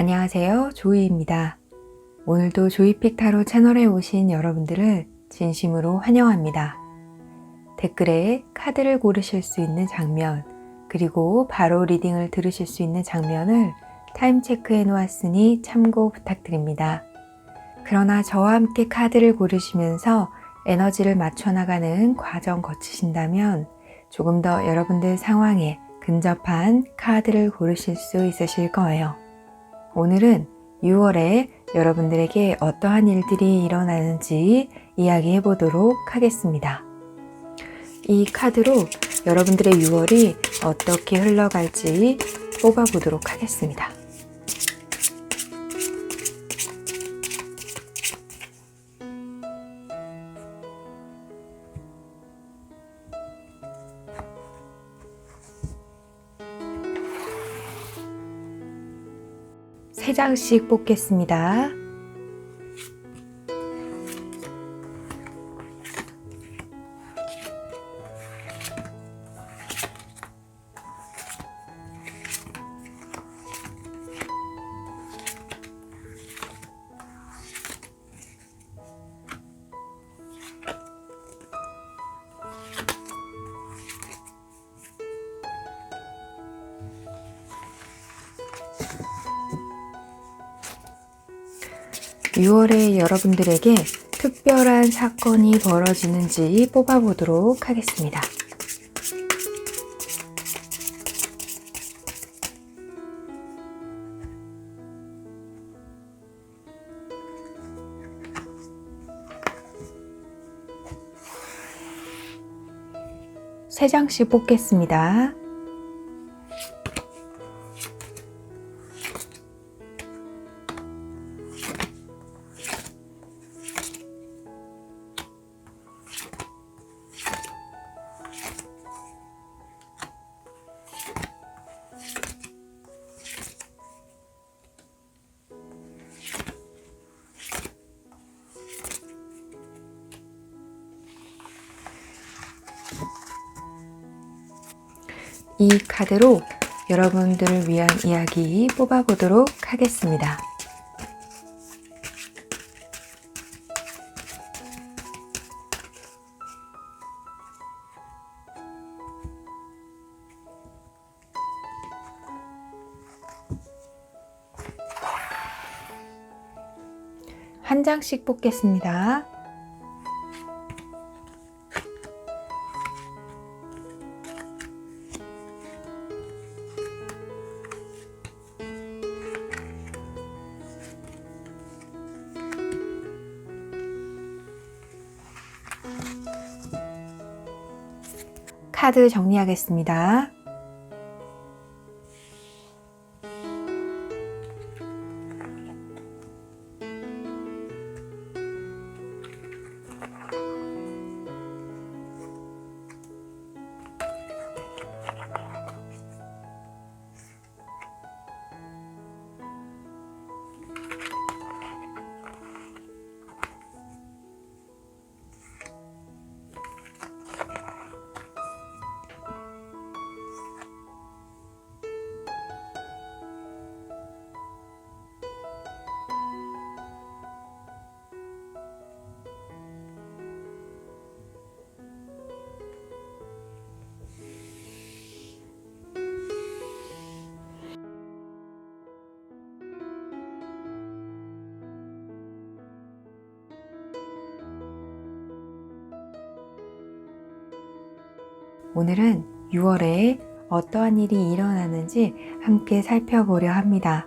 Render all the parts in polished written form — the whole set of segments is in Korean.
안녕하세요, 조이입니다. 오늘도 조이픽 타로 채널에 오신 여러분들을 진심으로 환영합니다. 댓글에 카드를 고르실 수 있는 장면, 그리고 바로 리딩을 들으실 수 있는 장면을 타임 체크해 놓았으니 참고 부탁드립니다. 그러나 저와 함께 카드를 고르시면서 에너지를 맞춰나가는 과정 거치신다면 조금 더 여러분들 상황에 근접한 카드를 고르실 수 있으실 거예요. 오늘은 6월에 여러분들에게 어떠한 일들이 일어나는지 이야기해 보도록 하겠습니다. 이 카드로 여러분들의 6월이 어떻게 흘러갈지 뽑아보도록 하겠습니다. 세 장씩 뽑겠습니다. (6월에) 여러분들에게 특별한 사건이 벌어지는지 뽑아보도록 하겠습니다. 세 장씩 뽑겠습니다. 이 카드로 여러분들을 위한 이야기 뽑아보도록 하겠습니다. 한 장씩 뽑겠습니다. 카드 정리하겠습니다. 오늘은 6월에 어떠한 일이 일어나는지 함께 살펴보려 합니다.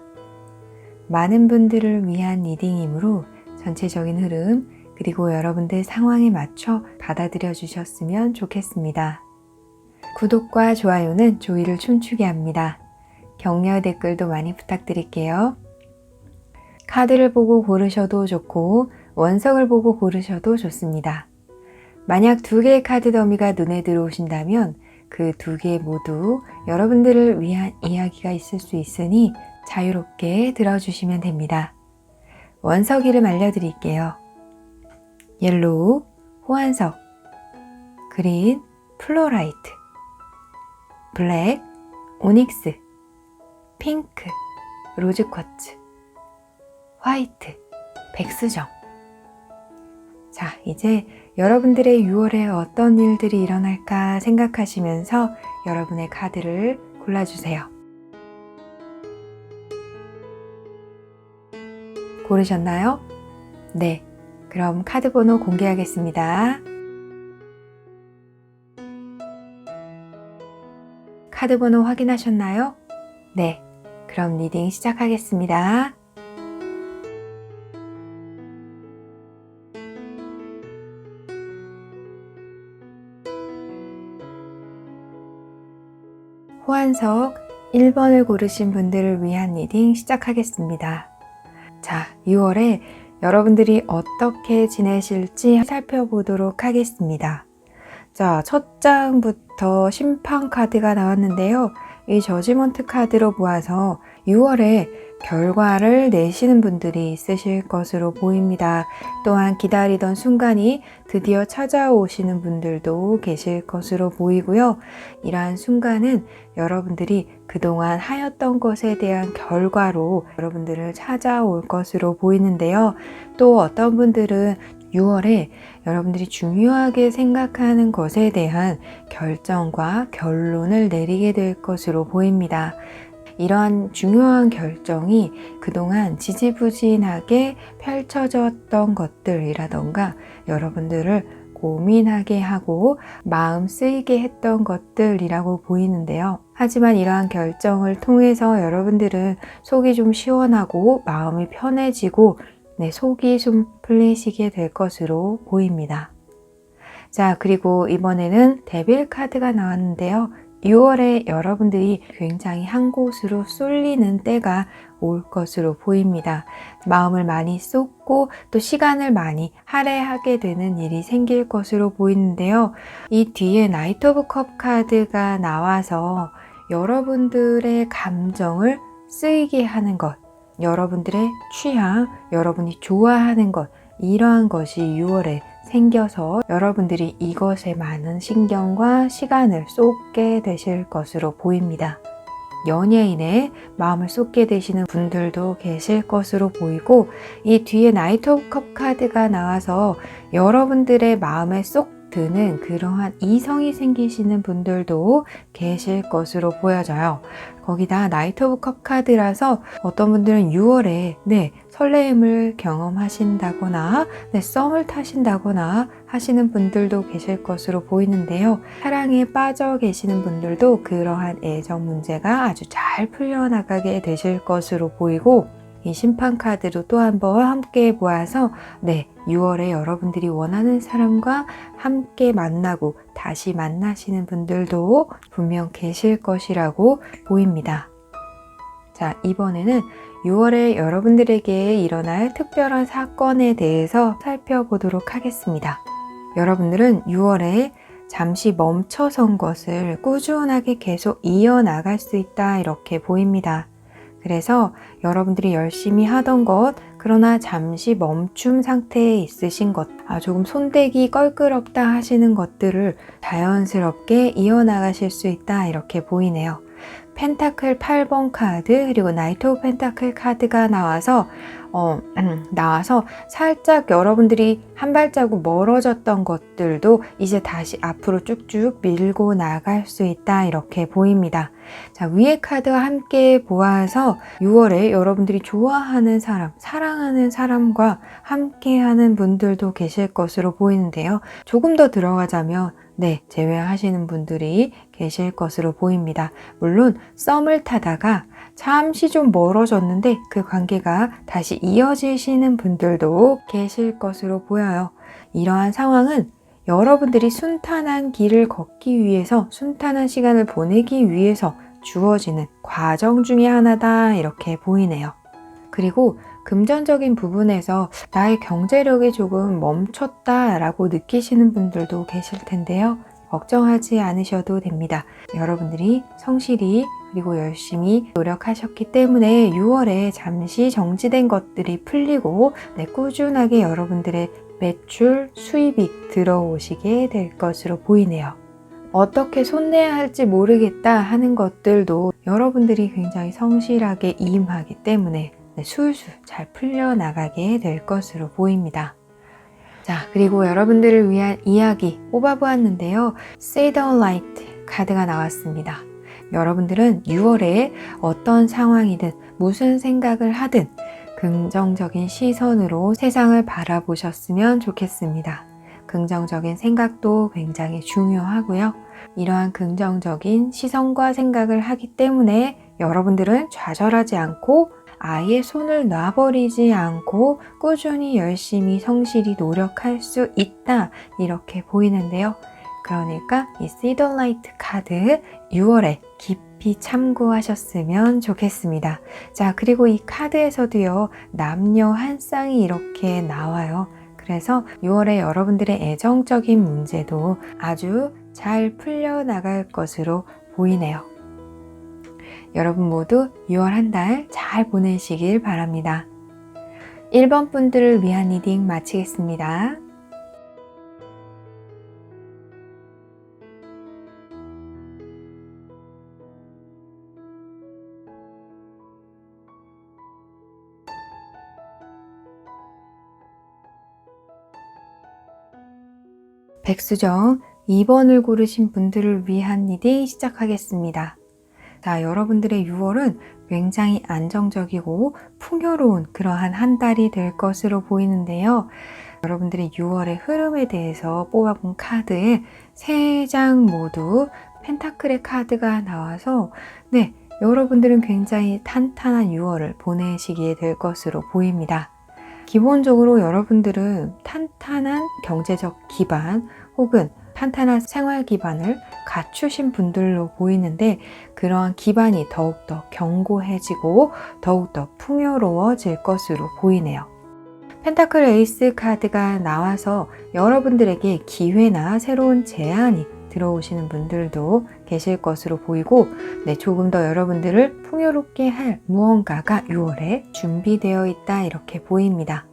많은 분들을 위한 리딩이므로 전체적인 흐름 그리고 여러분들 상황에 맞춰 받아들여 주셨으면 좋겠습니다. 구독과 좋아요는 조이를 춤추게 합니다. 격려 댓글도 많이 부탁드릴게요. 카드를 보고 고르셔도 좋고 원석을 보고 고르셔도 좋습니다. 만약 2개의 카드 더미가 눈에 들어오신다면 그 2개 모두 여러분들을 위한 이야기가 있을 수 있으니 자유롭게 들어주시면 됩니다. 원석 이름 알려드릴게요. 옐로우, 호환석, 그린, 플로라이트, 블랙, 오닉스, 핑크, 로즈쿼츠, 화이트, 백수정. 자, 이제 여러분들의 6월에 어떤 일들이 일어날까 생각하시면서 여러분의 카드를 골라주세요. 고르셨나요? 네, 그럼 카드 번호 공개하겠습니다. 카드 번호 확인하셨나요? 네, 그럼 리딩 시작하겠습니다. 호환석 1번을 고르신 분들을 위한 리딩 시작하겠습니다. 자, 6월에 여러분들이 어떻게 지내실지 살펴보도록 하겠습니다. 자, 첫 장부터 심판 카드가 나왔는데요. 이 저지먼트 카드로 보아서 6월에 결과를 내시는 분들이 있으실 것으로 보입니다. 또한 기다리던 순간이 드디어 찾아오시는 분들도 계실 것으로 보이고요. 이러한 순간은 여러분들이 그동안 하였던 것에 대한 결과로 여러분들을 찾아올 것으로 보이는데요. 또 어떤 분들은 6월에 여러분들이 중요하게 생각하는 것에 대한 결정과 결론을 내리게 될 것으로 보입니다. 이러한 중요한 결정이 그동안 지지부진하게 펼쳐졌던 것들이라던가 여러분들을 고민하게 하고 마음 쓰이게 했던 것들이라고 보이는데요. 하지만 이러한 결정을 통해서 여러분들은 속이 좀 시원하고 마음이 편해지고 속이 좀 풀리시게 될 것으로 보입니다. 자, 그리고 이번에는 데빌 카드가 나왔는데요. 6월에 여러분들이 굉장히 한 곳으로 쏠리는 때가 올 것으로 보입니다. 마음을 많이 쏟고 또 시간을 많이 할애하게 되는 일이 생길 것으로 보이는데요. 이 뒤에 나이트 오브 컵 카드가 나와서 여러분들의 감정을 쓰이게 하는 것, 여러분들의 취향, 여러분이 좋아하는 것, 이러한 것이 6월에 생겨서 여러분들이 이것에 많은 신경과 시간을 쏟게 되실 것으로 보입니다. 연예인의 마음을 쏟게 되시는 분들도 계실 것으로 보이고, 이 뒤에 나이트 오브 컵 카드가 나와서 여러분들의 마음에 쏙 드는 그러한 이성이 생기시는 분들도 계실 것으로 보여져요. 거기다 나이트 오브 컵 카드라서 어떤 분들은 6월에 설레임을 경험하신다거나 썸을 타신다거나 하시는 분들도 계실 것으로 보이는데요. 사랑에 빠져 계시는 분들도 그러한 애정 문제가 아주 잘 풀려나가게 되실 것으로 보이고, 이 심판 카드로 또 한번 함께 보아서 6월에 여러분들이 원하는 사람과 함께 만나고 다시 만나시는 분들도 분명 계실 것이라고 보입니다. 자, 이번에는 6월에 여러분들에게 일어날 특별한 사건에 대해서 살펴보도록 하겠습니다. 여러분들은 6월에 잠시 멈춰선 것을 꾸준하게 계속 이어나갈 수 있다, 이렇게 보입니다. 그래서 여러분들이 열심히 하던 것, 그러나 잠시 멈춤 상태에 있으신 것, 조금 손대기 껄끄럽다 하시는 것들을 자연스럽게 이어나가실 수 있다, 이렇게 보이네요. 펜타클 8번 카드, 그리고 나이트 오브 펜타클 카드가 나와서 살짝 여러분들이 한 발자국 멀어졌던 것들도 이제 다시 앞으로 쭉쭉 밀고 나갈 수 있다, 이렇게 보입니다. 자, 위의 카드와 함께 보아서 6월에 여러분들이 좋아하는 사람, 사랑하는 사람과 함께하는 분들도 계실 것으로 보이는데요. 조금 더 들어가자면 제외하시는 분들이 계실 것으로 보입니다. 물론 썸을 타다가 잠시 좀 멀어졌는데 그 관계가 다시 이어지시는 분들도 계실 것으로 보여요. 이러한 상황은 여러분들이 순탄한 길을 걷기 위해서, 순탄한 시간을 보내기 위해서 주어지는 과정 중에 하나다, 이렇게 보이네요. 그리고 금전적인 부분에서 나의 경제력이 조금 멈췄다라고 느끼시는 분들도 계실 텐데요. 걱정하지 않으셔도 됩니다. 여러분들이 성실히 그리고 열심히 노력하셨기 때문에 6월에 잠시 정지된 것들이 풀리고 꾸준하게 여러분들의 매출, 수입이 들어오시게 될 것으로 보이네요. 어떻게 손내야 할지 모르겠다 하는 것들도 여러분들이 굉장히 성실하게 임하기 때문에 술술 잘 풀려나가게 될 것으로 보입니다. 자, 그리고 여러분들을 위한 이야기 뽑아보았는데요. Say the light 카드가 나왔습니다. 여러분들은 6월에 어떤 상황이든 무슨 생각을 하든 긍정적인 시선으로 세상을 바라보셨으면 좋겠습니다. 긍정적인 생각도 굉장히 중요하고요. 이러한 긍정적인 시선과 생각을 하기 때문에 여러분들은 좌절하지 않고 아예 손을 놔버리지 않고 꾸준히 열심히 성실히 노력할 수 있다, 이렇게 보이는데요. 그러니까 이 See the Light 카드 6월에 깊이 참고하셨으면 좋겠습니다. 자, 그리고 이 카드에서도요, 남녀 한 쌍이 이렇게 나와요. 그래서 6월에 여러분들의 애정적인 문제도 아주 잘 풀려나갈 것으로 보이네요. 여러분 모두 6월 한 달 잘 보내시길 바랍니다. 1번 분들을 위한 리딩 마치겠습니다. 백수정 2번을 고르신 분들을 위한 리딩 시작하겠습니다. 자, 여러분들의 6월은 굉장히 안정적이고 풍요로운 그러한 한 달이 될 것으로 보이는데요. 여러분들의 6월의 흐름에 대해서 뽑아본 카드에 3장 모두 펜타클의 카드가 나와서 여러분들은 굉장히 탄탄한 6월을 보내시게 될 것으로 보입니다. 기본적으로 여러분들은 탄탄한 경제적 기반 혹은 탄탄한 생활 기반을 갖추신 분들로 보이는데 그러한 기반이 더욱더 견고해지고 더욱더 풍요로워질 것으로 보이네요. 펜타클 에이스 카드가 나와서 여러분들에게 기회나 새로운 제안이 들어오시는 분들도 계실 것으로 보이고 조금 더 여러분들을 풍요롭게 할 무언가가 6월에 준비되어 있다, 이렇게 보입니다.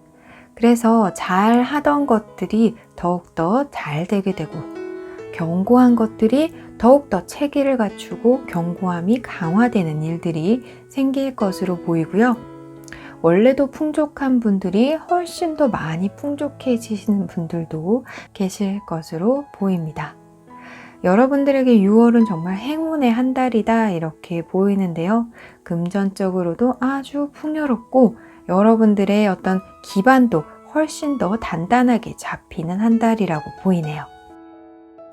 그래서 잘 하던 것들이 더욱더 잘 되게 되고 견고한 것들이 더욱더 체계를 갖추고 견고함이 강화되는 일들이 생길 것으로 보이고요. 원래도 풍족한 분들이 훨씬 더 많이 풍족해지시는 분들도 계실 것으로 보입니다. 여러분들에게 6월은 정말 행운의 한 달이다, 이렇게 보이는데요. 금전적으로도 아주 풍요롭고 여러분들의 어떤 기반도 훨씬 더 단단하게 잡히는 한 달이라고 보이네요.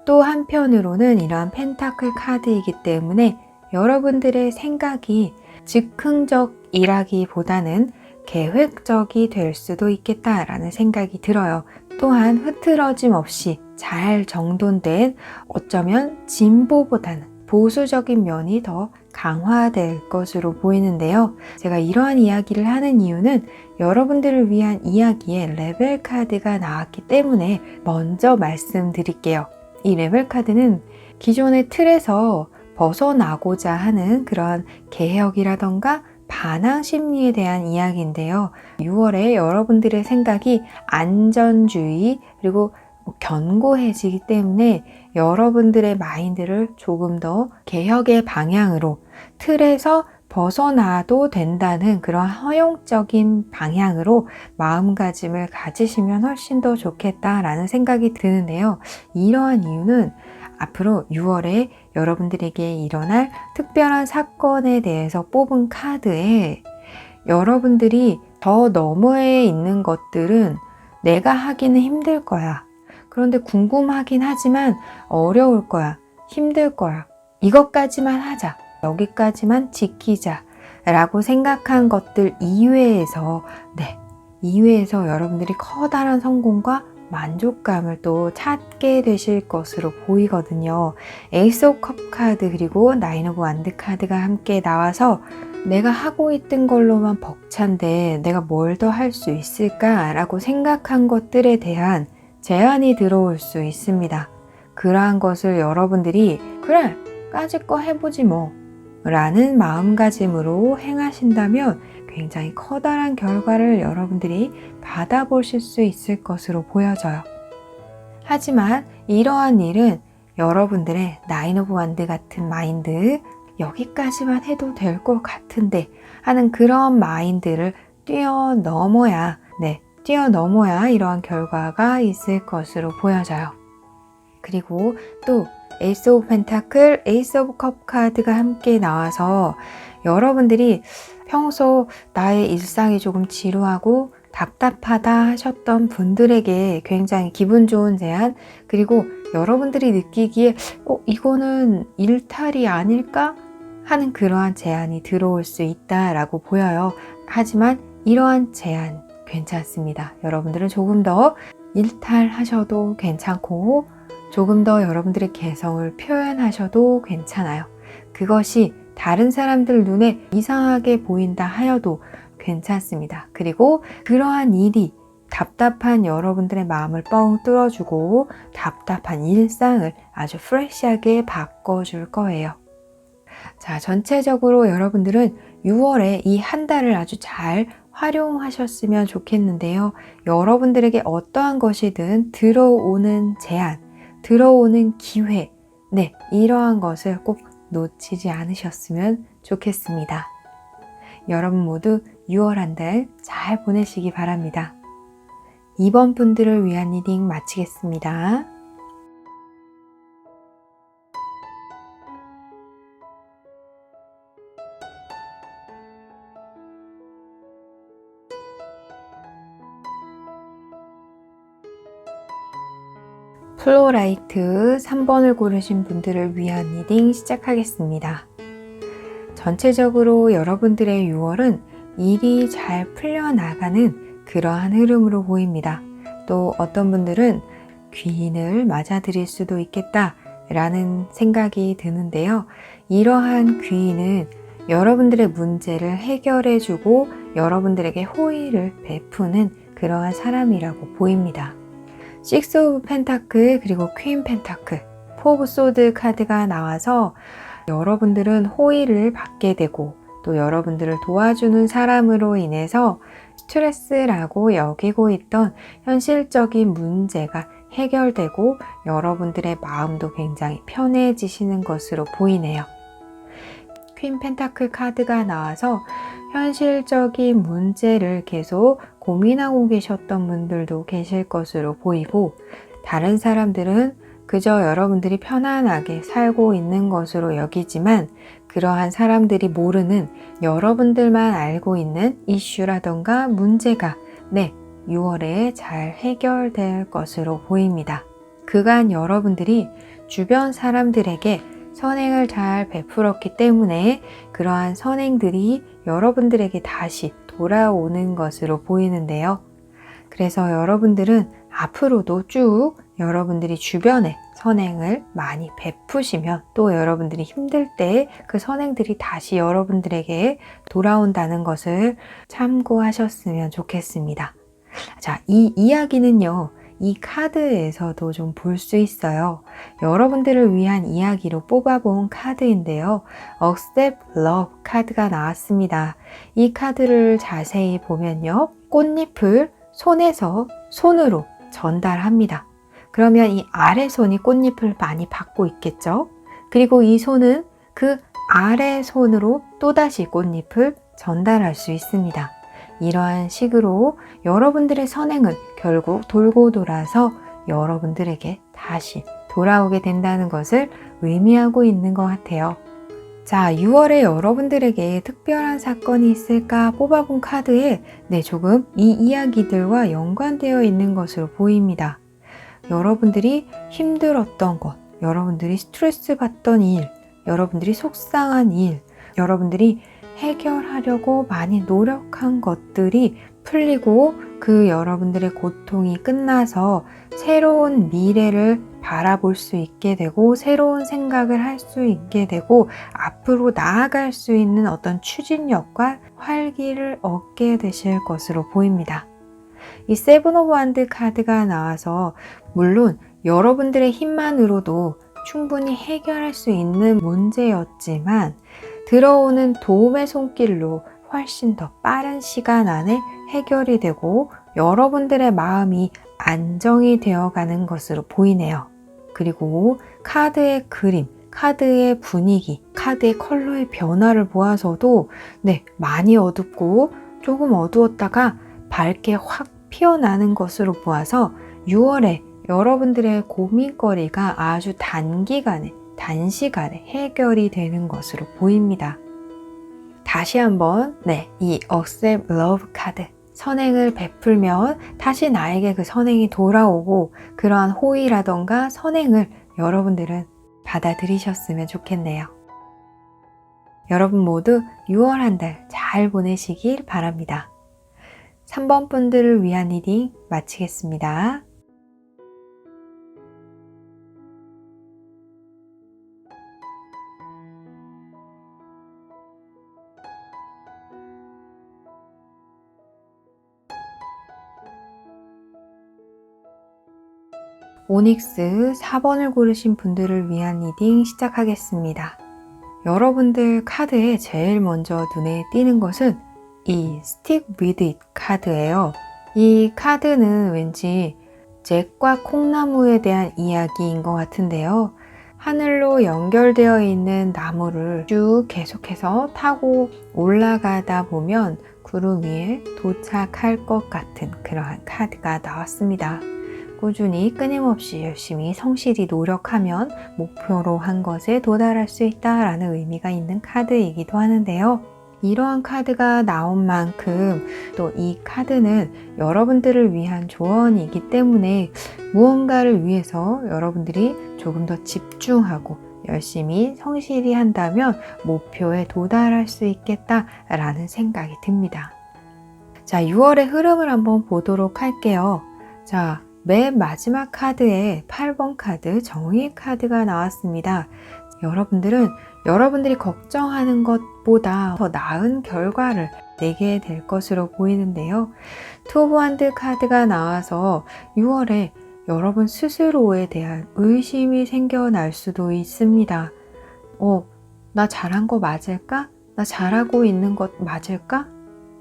또 한편으로는 이러한 펜타클 카드이기 때문에 여러분들의 생각이 즉흥적이라기보다는 계획적이 될 수도 있겠다라는 생각이 들어요. 또한 흐트러짐 없이 잘 정돈된, 어쩌면 진보보다는 보수적인 면이 더 강화될 것으로 보이는데요. 제가 이러한 이야기를 하는 이유는 여러분들을 위한 이야기에 레벨 카드가 나왔기 때문에 먼저 말씀드릴게요. 이 레벨 카드는 기존의 틀에서 벗어나고자 하는 그런 개혁이라던가 반항 심리에 대한 이야기인데요. 6월에 여러분들의 생각이 안전주의 그리고 견고해지기 때문에 여러분들의 마인드를 조금 더 개혁의 방향으로, 틀에서 벗어나도 된다는 그런 허용적인 방향으로 마음가짐을 가지시면 훨씬 더 좋겠다라는 생각이 드는데요. 이러한 이유는 앞으로 6월에 여러분들에게 일어날 특별한 사건에 대해서 뽑은 카드에 여러분들이 더 너머에 있는 것들은 내가 하기는 힘들 거야. 그런데 궁금하긴 하지만 어려울 거야. 힘들 거야. 이것까지만 하자. 여기까지만 지키자. 라고 생각한 것들 이외에서 여러분들이 커다란 성공과 만족감을 또 찾게 되실 것으로 보이거든요. 에이스 오브 컵 카드 그리고 나인 오브 완드 카드가 함께 나와서 내가 하고 있던 걸로만 벅찬데 내가 뭘 더 할 수 있을까? 라고 생각한 것들에 대한 제안이 들어올 수 있습니다. 그러한 것을 여러분들이 그래, 까짓 거 해보지 뭐 라는 마음가짐으로 행하신다면 굉장히 커다란 결과를 여러분들이 받아보실 수 있을 것으로 보여져요. 하지만 이러한 일은 여러분들의 나인 오브 완드 같은 마인드, 여기까지만 해도 될 것 같은데 하는 그런 마인드를 뛰어넘어야 이러한 결과가 있을 것으로 보여져요. 그리고 또 에이스 오브 펜타클, 에이스 오브 컵 카드가 함께 나와서 여러분들이 평소 나의 일상이 조금 지루하고 답답하다 하셨던 분들에게 굉장히 기분 좋은 제안, 그리고 여러분들이 느끼기에 이거는 일탈이 아닐까? 하는 그러한 제안이 들어올 수 있다라고 보여요. 하지만 이러한 제안 괜찮습니다. 여러분들은 조금 더 일탈하셔도 괜찮고 조금 더 여러분들의 개성을 표현하셔도 괜찮아요. 그것이 다른 사람들 눈에 이상하게 보인다 하여도 괜찮습니다. 그리고 그러한 일이 답답한 여러분들의 마음을 뻥 뚫어주고 답답한 일상을 아주 프레시하게 바꿔줄 거예요. 자, 전체적으로 여러분들은 6월에 이 한 달을 아주 잘 활용하셨으면 좋겠는데요. 여러분들에게 어떠한 것이든 들어오는 제안, 들어오는 기회, 이러한 것을 꼭 놓치지 않으셨으면 좋겠습니다. 여러분 모두 6월 한 달 잘 보내시기 바랍니다. 이번 분들을 위한 리딩 마치겠습니다. 플로라이트 3번을 고르신 분들을 위한 리딩 시작하겠습니다. 전체적으로 여러분들의 6월은 일이 잘 풀려나가는 그러한 흐름으로 보입니다. 또 어떤 분들은 귀인을 맞아들일 수도 있겠다 라는 생각이 드는데요. 이러한 귀인은 여러분들의 문제를 해결해주고 여러분들에게 호의를 베푸는 그러한 사람이라고 보입니다. 식스 오브 펜타클 그리고 퀸 펜타클, 포 오브 소드 카드가 나와서 여러분들은 호의를 받게 되고 또 여러분들을 도와주는 사람으로 인해서 스트레스라고 여기고 있던 현실적인 문제가 해결되고 여러분들의 마음도 굉장히 편해지시는 것으로 보이네요. 퀸 펜타클 카드가 나와서 현실적인 문제를 계속 고민하고 계셨던 분들도 계실 것으로 보이고, 다른 사람들은 그저 여러분들이 편안하게 살고 있는 것으로 여기지만 그러한 사람들이 모르는 여러분들만 알고 있는 이슈라던가 문제가 6월에 잘 해결될 것으로 보입니다. 그간 여러분들이 주변 사람들에게 선행을 잘 베풀었기 때문에 그러한 선행들이 여러분들에게 다시 돌아오는 것으로 보이는데요. 그래서 여러분들은 앞으로도 쭉 여러분들이 주변에 선행을 많이 베푸시면 또 여러분들이 힘들 때 그 선행들이 다시 여러분들에게 돌아온다는 것을 참고하셨으면 좋겠습니다. 자, 이 이야기는요, 이 카드에서도 좀 볼 수 있어요. 여러분들을 위한 이야기로 뽑아본 카드인데요. Accept Love 카드가 나왔습니다. 이 카드를 자세히 보면요, 꽃잎을 손에서 손으로 전달합니다. 그러면 이 아래 손이 꽃잎을 많이 받고 있겠죠? 그리고 이 손은 그 아래 손으로 또다시 꽃잎을 전달할 수 있습니다. 이러한 식으로 여러분들의 선행은 결국 돌고 돌아서 여러분들에게 다시 돌아오게 된다는 것을 의미하고 있는 것 같아요. 자, 6월에 여러분들에게 특별한 사건이 있을까 뽑아본 카드에 조금 이 이야기들과 연관되어 있는 것으로 보입니다. 여러분들이 힘들었던 것, 여러분들이 스트레스 받던 일, 여러분들이 속상한 일, 여러분들이 해결하려고 많이 노력한 것들이 풀리고 그 여러분들의 고통이 끝나서 새로운 미래를 바라볼 수 있게 되고 새로운 생각을 할 수 있게 되고 앞으로 나아갈 수 있는 어떤 추진력과 활기를 얻게 되실 것으로 보입니다. 이 세븐 오브 원드 카드가 나와서 물론 여러분들의 힘만으로도 충분히 해결할 수 있는 문제였지만 들어오는 도움의 손길로 훨씬 더 빠른 시간 안에 해결이 되고 여러분들의 마음이 안정이 되어가는 것으로 보이네요. 그리고 카드의 그림, 카드의 분위기, 카드의 컬러의 변화를 보아서도 많이 어둡고 조금 어두웠다가 밝게 확 피어나는 것으로 보아서 6월에 여러분들의 고민거리가 아주 단시간에 해결이 되는 것으로 보입니다. 다시 한번 이 Accept Love 카드, 선행을 베풀면 다시 나에게 그 선행이 돌아오고 그러한 호의라던가 선행을 여러분들은 받아들이셨으면 좋겠네요. 여러분 모두 6월 한 달 잘 보내시길 바랍니다. 3번 분들을 위한 리딩 마치겠습니다. 오닉스 4번을 고르신 분들을 위한 리딩 시작하겠습니다. 여러분들 카드에 제일 먼저 눈에 띄는 것은 이 Stick with it 카드예요. 이 카드는 왠지 잭과 콩나무에 대한 이야기인 것 같은데요. 하늘로 연결되어 있는 나무를 쭉 계속해서 타고 올라가다 보면 구름 위에 도착할 것 같은 그러한 카드가 나왔습니다. 꾸준히 끊임없이 열심히 성실히 노력하면 목표로 한 것에 도달할 수 있다라는 의미가 있는 카드이기도 하는데요. 이러한 카드가 나온 만큼 또 이 카드는 여러분들을 위한 조언이기 때문에 무언가를 위해서 여러분들이 조금 더 집중하고 열심히 성실히 한다면 목표에 도달할 수 있겠다라는 생각이 듭니다. 자, 6월의 흐름을 한번 보도록 할게요. 자, 맨 마지막 카드에 8번 카드 정의의 카드가 나왔습니다. 여러분들은 여러분들이 걱정하는 것보다 더 나은 결과를 내게 될 것으로 보이는데요. 투 오브 원드 카드가 나와서 6월에 여러분 스스로에 대한 의심이 생겨날 수도 있습니다. 나 잘한 거 맞을까? 나 잘하고 있는 것 맞을까?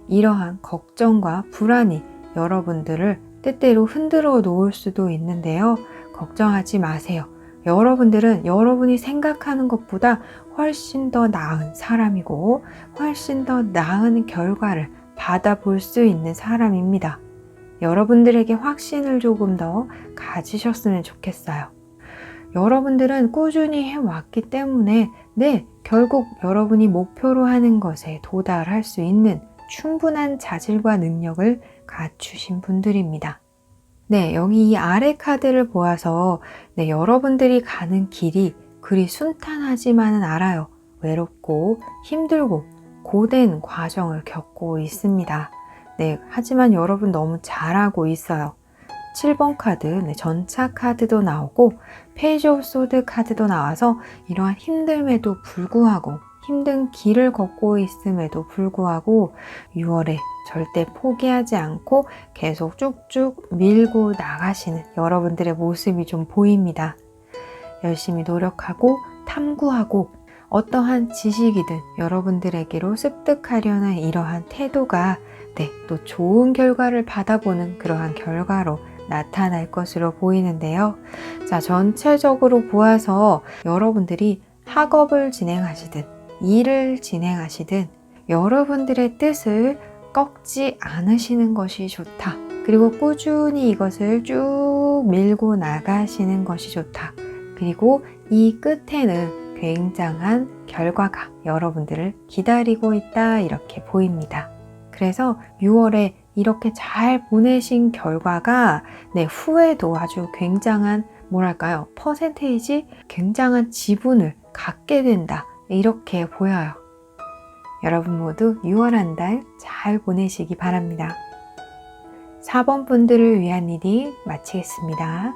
이러한 걱정과 불안이 여러분들을 때때로 흔들어 놓을 수도 있는데요. 걱정하지 마세요. 여러분들은 여러분이 생각하는 것보다 훨씬 더 나은 사람이고 훨씬 더 나은 결과를 받아볼 수 있는 사람입니다. 여러분들에게 확신을 조금 더 가지셨으면 좋겠어요. 여러분들은 꾸준히 해왔기 때문에 결국 여러분이 목표로 하는 것에 도달할 수 있는 충분한 자질과 능력을 갖추신 분들입니다. 여기 이 아래 카드를 보아서 여러분들이 가는 길이 그리 순탄하지만은 않아요. 외롭고 힘들고 고된 과정을 겪고 있습니다. 하지만 여러분 너무 잘하고 있어요. 7번 카드, 전차 카드도 나오고 페이지 오브 소드 카드도 나와서 이러한 힘듦에도 불구하고 힘든 길을 걷고 있음에도 불구하고 6월에 절대 포기하지 않고 계속 쭉쭉 밀고 나가시는 여러분들의 모습이 좀 보입니다. 열심히 노력하고 탐구하고 어떠한 지식이든 여러분들에게로 습득하려는 이러한 태도가 또 좋은 결과를 받아보는 그러한 결과로 나타날 것으로 보이는데요. 자, 전체적으로 보아서 여러분들이 학업을 진행하시든 일을 진행하시든 여러분들의 뜻을 꺾지 않으시는 것이 좋다. 그리고 꾸준히 이것을 쭉 밀고 나가시는 것이 좋다. 그리고 이 끝에는 굉장한 결과가 여러분들을 기다리고 있다 이렇게 보입니다. 그래서 6월에 이렇게 잘 보내신 결과가 후에도 아주 굉장한 퍼센테이지 굉장한 지분을 갖게 된다 이렇게 보여요. 여러분 모두 6월 한 달 잘 보내시기 바랍니다. 4번 분들을 위한 리딩 마치겠습니다.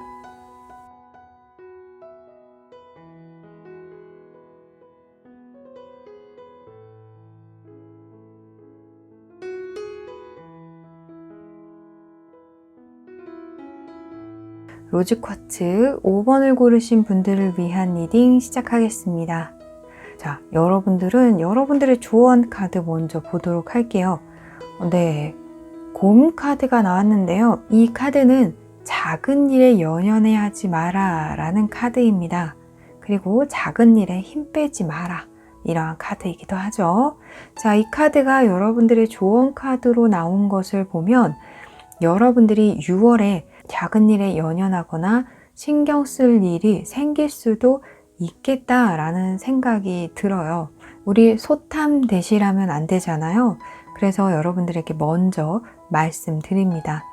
로즈 쿼츠 5번을 고르신 분들을 위한 리딩 시작하겠습니다. 자, 여러분들은 여러분들의 조언 카드 먼저 보도록 할게요. 곰 카드가 나왔는데요. 이 카드는 작은 일에 연연해 하지 마라 라는 카드입니다. 그리고 작은 일에 힘 빼지 마라. 이러한 카드이기도 하죠. 자, 이 카드가 여러분들의 조언 카드로 나온 것을 보면 여러분들이 6월에 작은 일에 연연하거나 신경 쓸 일이 생길 수도 있겠다라는 생각이 들어요. 우리 소탐대실하면 안 되잖아요. 그래서 여러분들에게 먼저 말씀드립니다.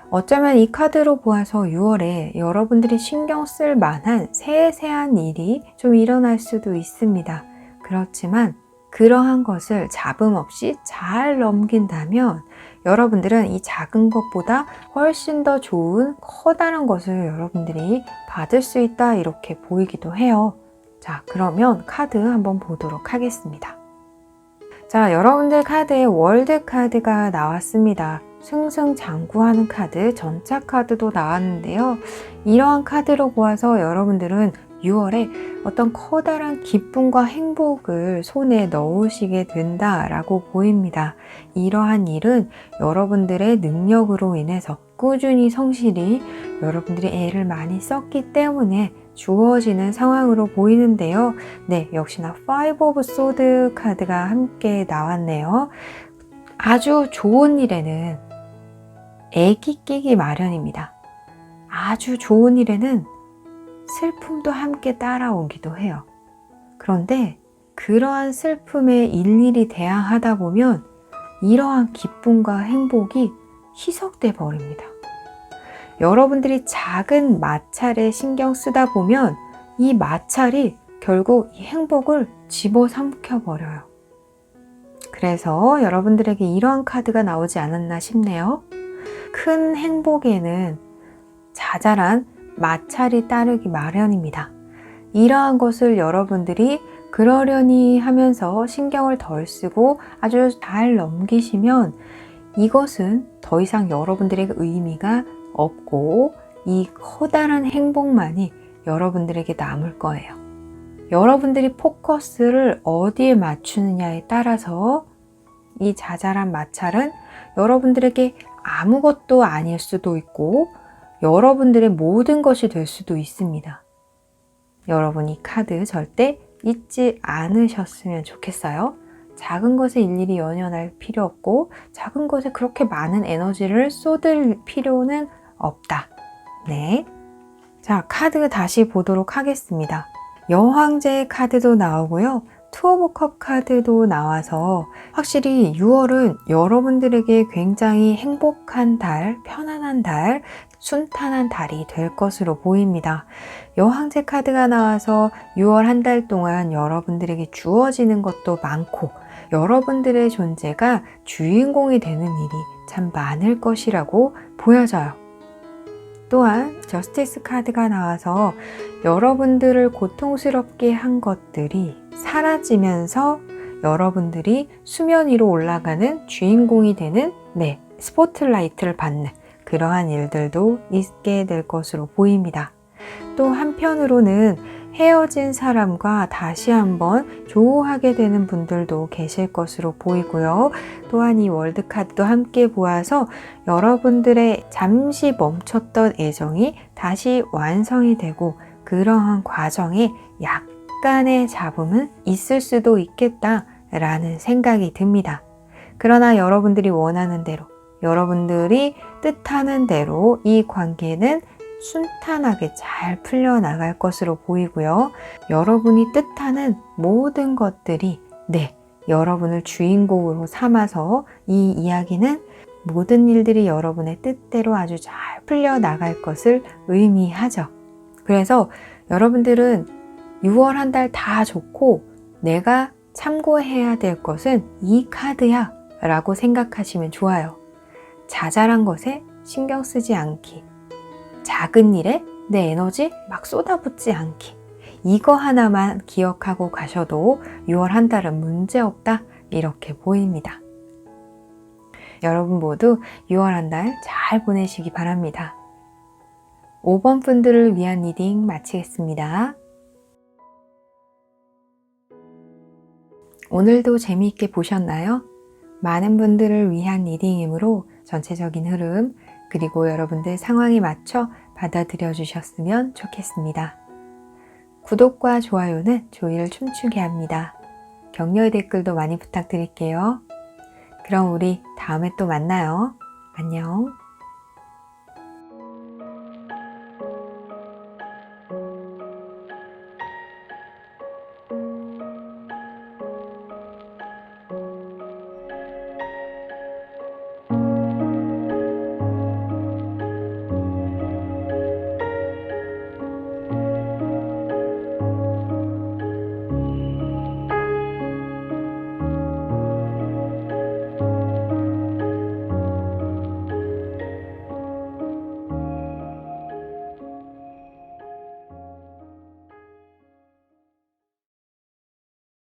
어쩌면 이 카드로 보아서 6월에 여러분들이 신경 쓸 만한 세세한 일이 좀 일어날 수도 있습니다. 그렇지만 그러한 것을 잡음 없이 잘 넘긴다면 여러분들은 이 작은 것보다 훨씬 더 좋은 커다란 것을 여러분들이 받을 수 있다 이렇게 보이기도 해요. 자, 그러면 카드 한번 보도록 하겠습니다. 자, 여러분들 카드에 월드 카드가 나왔습니다. 승승장구하는 카드, 전차 카드도 나왔는데요. 이러한 카드로 보아서 여러분들은 6월에 어떤 커다란 기쁨과 행복을 손에 넣으시게 된다라고 보입니다. 이러한 일은 여러분들의 능력으로 인해서 꾸준히 성실히 여러분들이 애를 많이 썼기 때문에 주어지는 상황으로 보이는데요. 네, 역시나 Five of Swords 카드가 함께 나왔네요. 아주 좋은 일에는 애기 끼기 마련입니다. 아주 좋은 일에는 슬픔도 함께 따라오기도 해요. 그런데 그러한 슬픔에 일일이 대항하다 보면 이러한 기쁨과 행복이 희석돼 버립니다. 여러분들이 작은 마찰에 신경 쓰다 보면 이 마찰이 결국 이 행복을 집어삼켜 버려요. 그래서 여러분들에게 이러한 카드가 나오지 않았나 싶네요. 큰 행복에는 자잘한 마찰이 따르기 마련입니다. 이러한 것을 여러분들이 그러려니 하면서 신경을 덜 쓰고 아주 잘 넘기시면 이것은 더 이상 여러분들에게 의미가 없고 이 커다란 행복만이 여러분들에게 남을 거예요. 여러분들이 포커스를 어디에 맞추느냐에 따라서 이 자잘한 마찰은 여러분들에게 아무것도 아닐 수도 있고 여러분들의 모든 것이 될 수도 있습니다. 여러분 이 카드 절대 잊지 않으셨으면 좋겠어요. 작은 것에 일일이 연연할 필요 없고 작은 것에 그렇게 많은 에너지를 쏟을 필요는 없다. 네. 자, 카드 다시 보도록 하겠습니다. 여왕제의 카드도 나오고요. 투 오브 컵 카드도 나와서 확실히 6월은 여러분들에게 굉장히 행복한 달, 편안한 달, 순탄한 달이 될 것으로 보입니다. 여왕제 카드가 나와서 6월 한 달 동안 여러분들에게 주어지는 것도 많고 여러분들의 존재가 주인공이 되는 일이 참 많을 것이라고 보여져요. 또한 저스티스 카드가 나와서 여러분들을 고통스럽게 한 것들이 사라지면서 여러분들이 수면 위로 올라가는 주인공이 되는 스포트라이트를 받는 그러한 일들도 있게 될 것으로 보입니다. 또 한편으로는 헤어진 사람과 다시 한번 조우하게 되는 분들도 계실 것으로 보이고요. 또한 이 월드카드도 함께 보아서 여러분들의 잠시 멈췄던 애정이 다시 완성이 되고 그러한 과정에 약간의 잡음은 있을 수도 있겠다라는 생각이 듭니다. 그러나 여러분들이 원하는 대로 여러분들이 뜻하는 대로 이 관계는 순탄하게 잘 풀려나갈 것으로 보이고요. 여러분이 뜻하는 모든 것들이 여러분을 주인공으로 삼아서 이 이야기는 모든 일들이 여러분의 뜻대로 아주 잘 풀려나갈 것을 의미하죠. 그래서 여러분들은 6월 한 달 다 좋고 내가 참고해야 될 것은 이 카드야 라고 생각하시면 좋아요. 자잘한 것에 신경 쓰지 않기, 작은 일에 내 에너지 막 쏟아붓지 않기, 이거 하나만 기억하고 가셔도 6월 한 달은 문제없다 이렇게 보입니다. 여러분 모두 6월 한 달 잘 보내시기 바랍니다. 5번 분들을 위한 리딩 마치겠습니다. 오늘도 재미있게 보셨나요? 많은 분들을 위한 리딩이므로 전체적인 흐름 그리고 여러분들 상황에 맞춰 받아들여 주셨으면 좋겠습니다. 구독과 좋아요는 조이를 춤추게 합니다. 격려의 댓글도 많이 부탁드릴게요. 그럼 우리 다음에 또 만나요. 안녕.